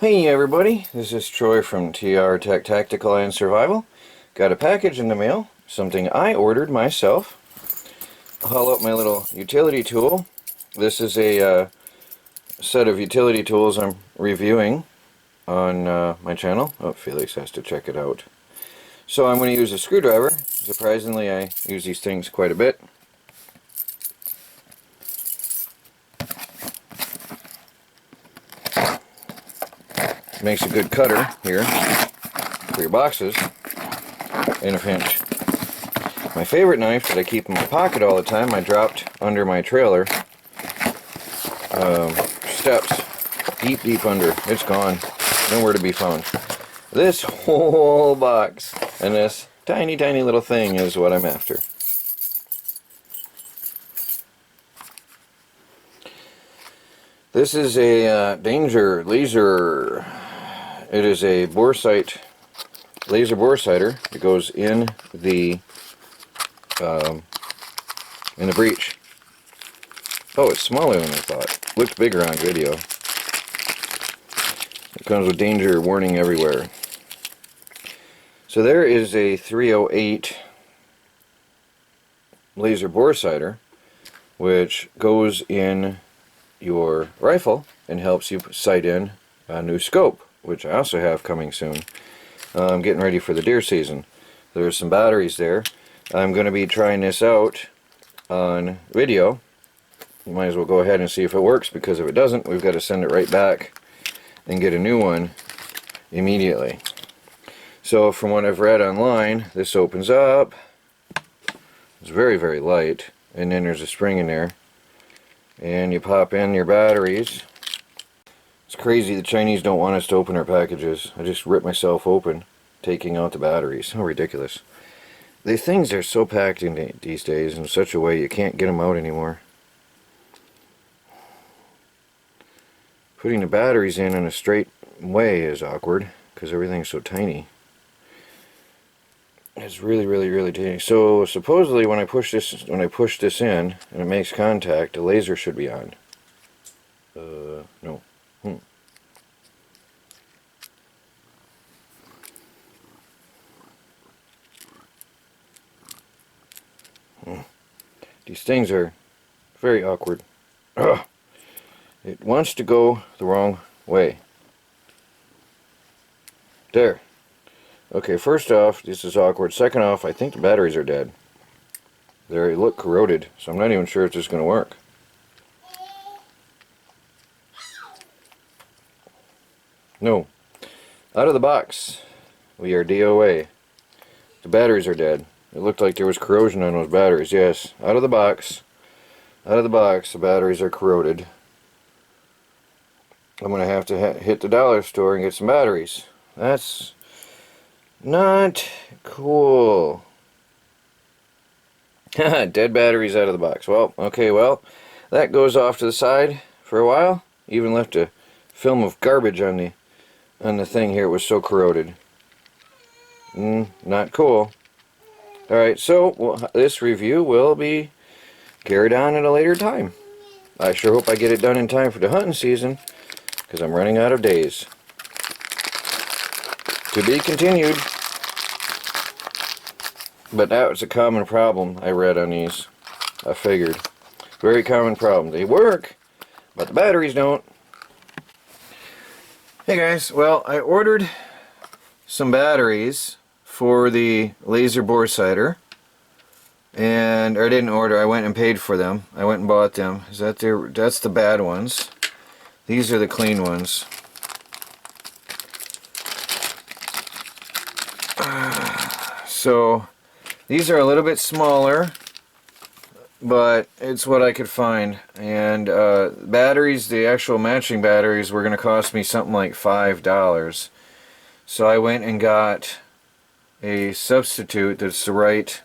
Hey everybody, this is Troy from TR Tech Tactical and Survival. Got a package in the mail, something I ordered myself. I'll haul up my little utility tool. This is a set of utility tools I'm reviewing on my channel. Oh, Felix has to check it out. So I'm going to use a screwdriver. Surprisingly, I use these things quite a bit. Makes a good cutter here for your boxes in a pinch. My favorite knife that I keep in my pocket all the time, I dropped under my trailer steps, deep under. It's gone, nowhere to be found. This whole box and this tiny little thing is what I'm after. This is a Danger laser. It is a boresight, laser boresighter. It goes in the breech. Oh, it's smaller than I thought. Looked bigger on video. It comes with danger warning everywhere. So there is a 308 laser boresighter, which goes in your rifle and helps you sight in a new scope, which I also have coming soon. I'm getting ready for the deer season. There's some batteries there. I'm going to be trying this out on video. You might as well go ahead and see if it works, because if it doesn't, we've got to send it right back and get a new one immediately. So from what I've read online, this opens up. It's very light, and then there's a spring in there, and you pop in your batteries. It's crazy the Chinese don't want us to open our packages. I just ripped myself open taking out the batteries. How ridiculous. The things are so packed in these days in such a way you can't get them out anymore. Putting the batteries in a straight way is awkward because everything's so tiny. It's really tiny. So supposedly when I push this in and it makes contact, the laser should be on. No. These things are very awkward. Ugh. It wants to go the wrong way. There. Okay, first off, this is awkward. Second off, I think the batteries are dead. They look corroded, so I'm not even sure if this is going to work. No. Out of the box, we are DOA. The batteries are dead. It looked like there was corrosion on those batteries. Yes, out of the box, the batteries are corroded. I'm going to have to hit the dollar store and get some batteries. That's not cool. Dead batteries out of the box. Well, okay, well, that goes off to the side for a while. Even left a film of garbage on the thing here. It was so corroded. Not cool. Alright, so this review will be carried on at a later time. I sure hope I get it done in time for the hunting season, because I'm running out of days. To be continued. But that was a common problem I read on these. I figured. Very common problem. They work, but the batteries don't. Hey guys, well, I ordered some batteries for the laser boresighter, and I didn't order, I went and paid for them. I went and bought them. Is that there? That's the bad ones. These are the clean ones. So these are a little bit smaller, but it's what I could find. And batteries, the actual matching batteries, were going to cost me something like $5. So I went and got a substitute that's the right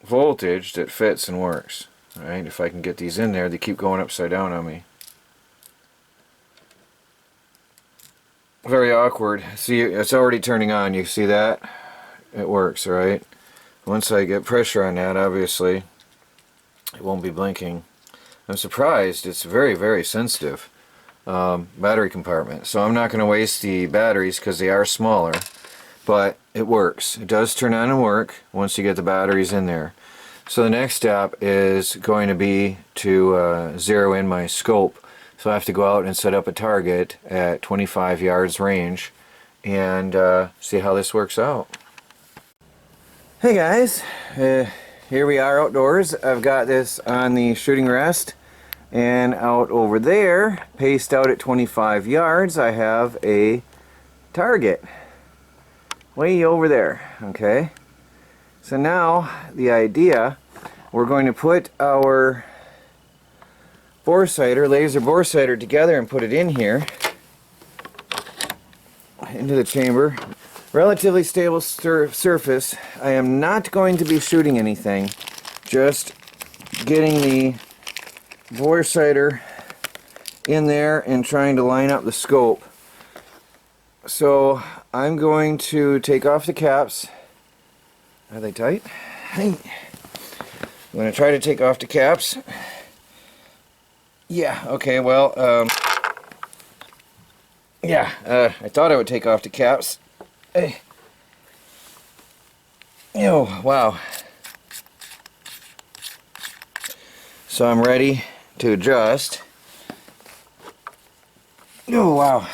voltage that fits and works. Alright, if I can get these in there, they keep going upside down on me. Very awkward. See, it's already turning on. You see that? It works, alright? Once I get pressure on that, obviously, it won't be blinking. I'm surprised. It's very sensitive. battery compartment. So I'm not going to waste the batteries because they are smaller, but it works. It does turn on and work once you get the batteries in there. So the next step is going to be to zero in my scope. So I have to go out and set up a target at 25 yards range and see how this works out. Hey guys, here we are outdoors. I've got this on the shooting rest, and out over there, paced out at 25 yards, I have a target. Way over there, okay? So now, the idea, we're going to put our boresighter, laser boresighter together and put it in here, into the chamber. Relatively stable surface. I am not going to be shooting anything, just getting the boresighter in there and trying to line up the scope. So I'm going to take off the caps. Are they tight? Hey. I'm going to try to take off the caps. Yeah, okay, well, I thought I would take off the caps. Hey. Oh, wow. So I'm ready to adjust. Oh, wow.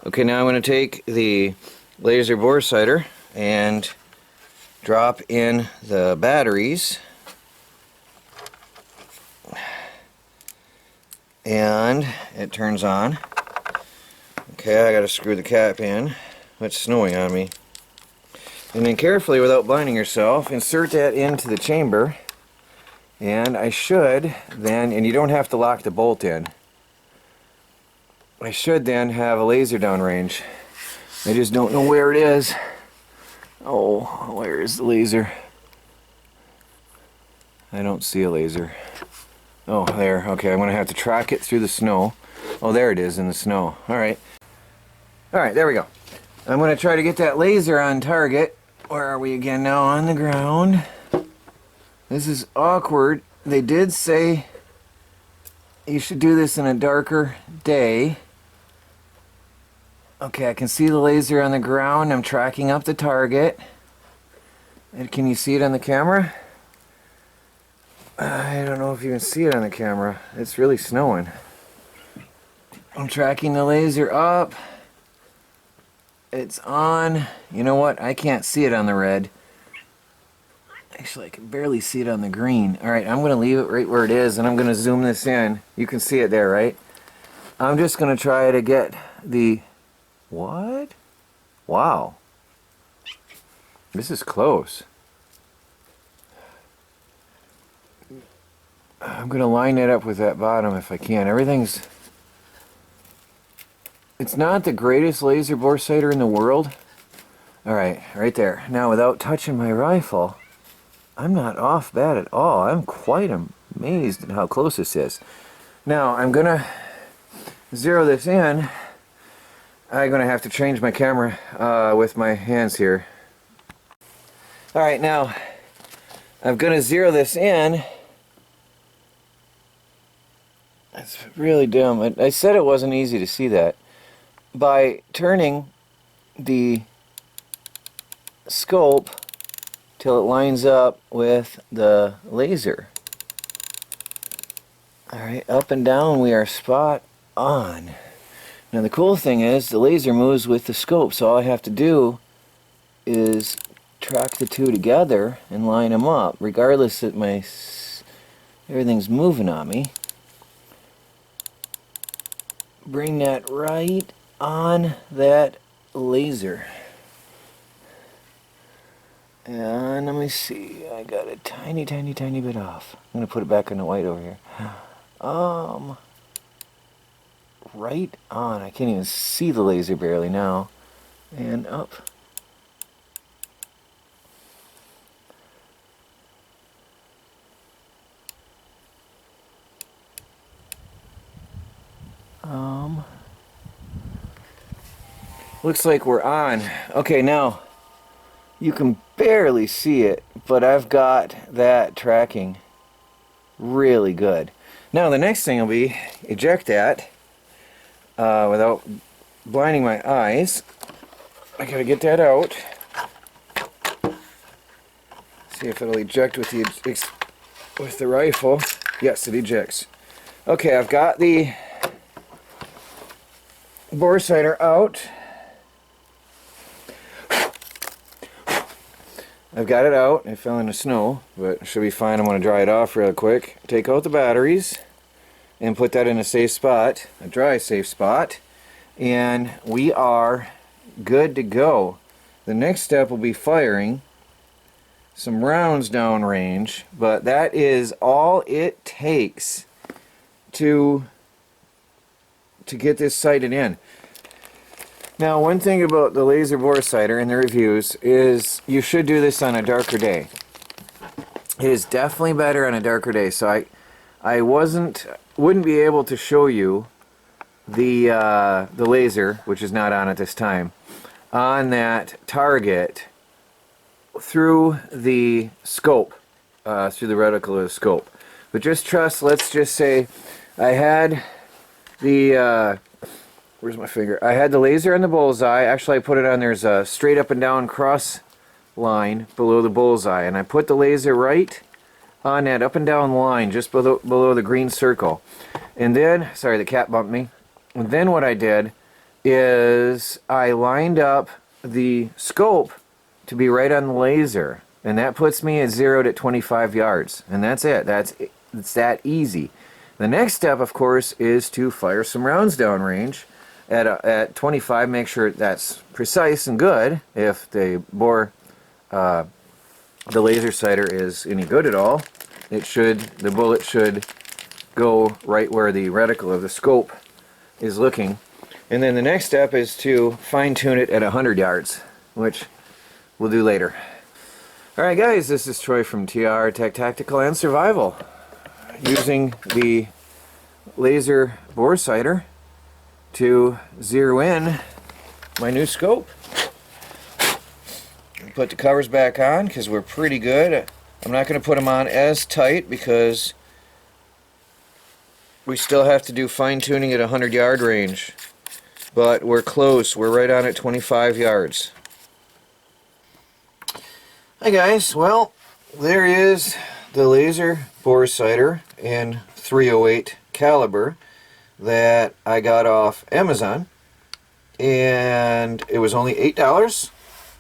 Okay, now I'm going to take the laser boresighter and drop in the batteries. And it turns on. Okay, I gotta screw the cap in. It's snowing on me. And then carefully, without blinding yourself, insert that into the chamber. And I should then, and you don't have to lock the bolt in, I should then have a laser downrange. I just don't know where it is. Oh, where is the laser? I don't see a laser. Oh, there. Okay, I'm going to have to track it through the snow. Oh, there it is in the snow. Alright. Alright, there we go. I'm going to try to get that laser on target. Where are we again now? On the ground. This is awkward. They did say you should do this in a darker day. Okay, I can see the laser on the ground. I'm tracking up the target. And can you see it on the camera? I don't know if you can see it on the camera. It's really snowing. I'm tracking the laser up. It's on. You know what? I can't see it on the red. Actually, I can barely see it on the green. Alright, I'm going to leave it right where it is, and I'm going to zoom this in. You can see it there, right? I'm just going to try to get the... What? Wow. This is close. I'm going to line it up with that bottom if I can. Everything's... It's not the greatest laser boresighter in the world. Alright, right there. Now, without touching my rifle, I'm not off bad at all. I'm quite amazed at how close this is. Now, I'm going to zero this in. I'm going to have to change my camera with my hands here. Alright, now, I'm going to zero this in. That's really dumb. I said it wasn't easy to see that. By turning the scope till it lines up with the laser. Alright, up and down we are spot on. Now the cool thing is the laser moves with the scope, so all I have to do is track the two together and line them up, regardless that everything's moving on me. Bring that right on that laser. And let me see, I got a tiny bit off. I'm gonna put it back on the white over here. Right on. I can't even see the laser barely now. And up. Looks like we're on. Okay, now you can barely see it, but I've got that tracking really good. Now the next thing will be eject that without blinding my eyes. I gotta get that out. See if it'll eject with the rifle. Yes, it ejects. Okay, I've got the boresighter out. I've got it out. It fell in the snow, but it should be fine. I'm going to dry it off real quick. Take out the batteries and put that in a safe spot, a dry safe spot, and we are good to go. The next step will be firing some rounds downrange, but that is all it takes to get this sighted in. Now, one thing about the laser boresighter and the reviews is you should do this on a darker day. It is definitely better on a darker day. So I wouldn't be able to show you the laser, which is not on at this time, on that target through the scope, through the reticle of the scope. But just trust. Let's just say I had the where's my finger? I had the laser on the bullseye. Actually, I put it on, there's a straight up and down cross line below the bullseye, and I put the laser right on that up and down line just below the green circle. And then, sorry, the cat bumped me. And then what I did is I lined up the scope to be right on the laser, and that puts me at 0 to 25 yards, and that's it. It's that easy. The next step, of course, is to fire some rounds downrange at 25. Make sure that's precise and good. If the laser sighter is any good at all, the bullet should go right where the reticle of the scope is looking. And then the next step is to fine tune it at 100 yards, which we'll do later. Alright guys, this is Troy from TR Tech Tactical and Survival, using the laser boresighter to zero in my new scope. Put the covers back on because we're pretty good. I'm not going to put them on as tight because we still have to do fine tuning at 100 yard range, but we're close. We're right on at 25 yards. Hi guys, well, there is the laser boresighter in 308 caliber that I got off Amazon, and it was only $8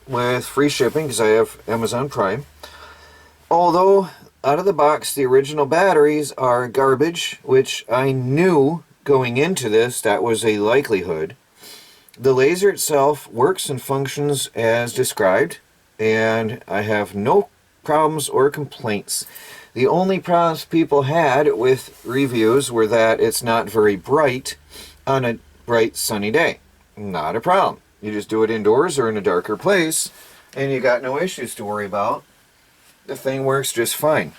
with free shipping because I have Amazon Prime. Although out of the box the original batteries are garbage, which I knew going into this that was a likelihood. The laser itself works and functions as described, and I have no problems or complaints. The only problems people had with reviews were that it's not very bright on a bright sunny day. Not a problem. You just do it indoors or in a darker place and you got no issues to worry about. The thing works just fine.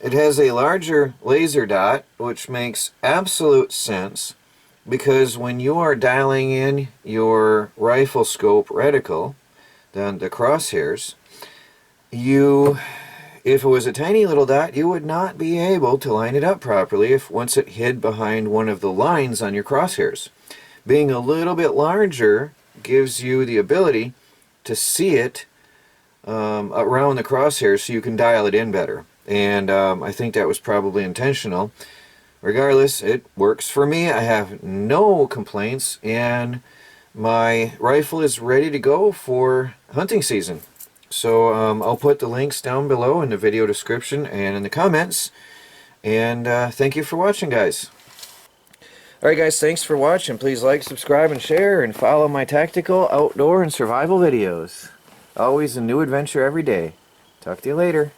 It has a larger laser dot, which makes absolute sense because when you are dialing in your rifle scope reticle, then the crosshairs, if it was a tiny little dot, you would not be able to line it up properly once it hid behind one of the lines on your crosshairs. Being a little bit larger gives you the ability to see it around the crosshairs so you can dial it in better. And I think that was probably intentional. Regardless, it works for me. I have no complaints, and my rifle is ready to go for hunting season. So I'll put the links down below in the video description and in the comments. And thank you for watching, guys. Alright guys, thanks for watching. Please like, subscribe, and share, and follow my tactical, outdoor, and survival videos. Always a new adventure every day. Talk to you later.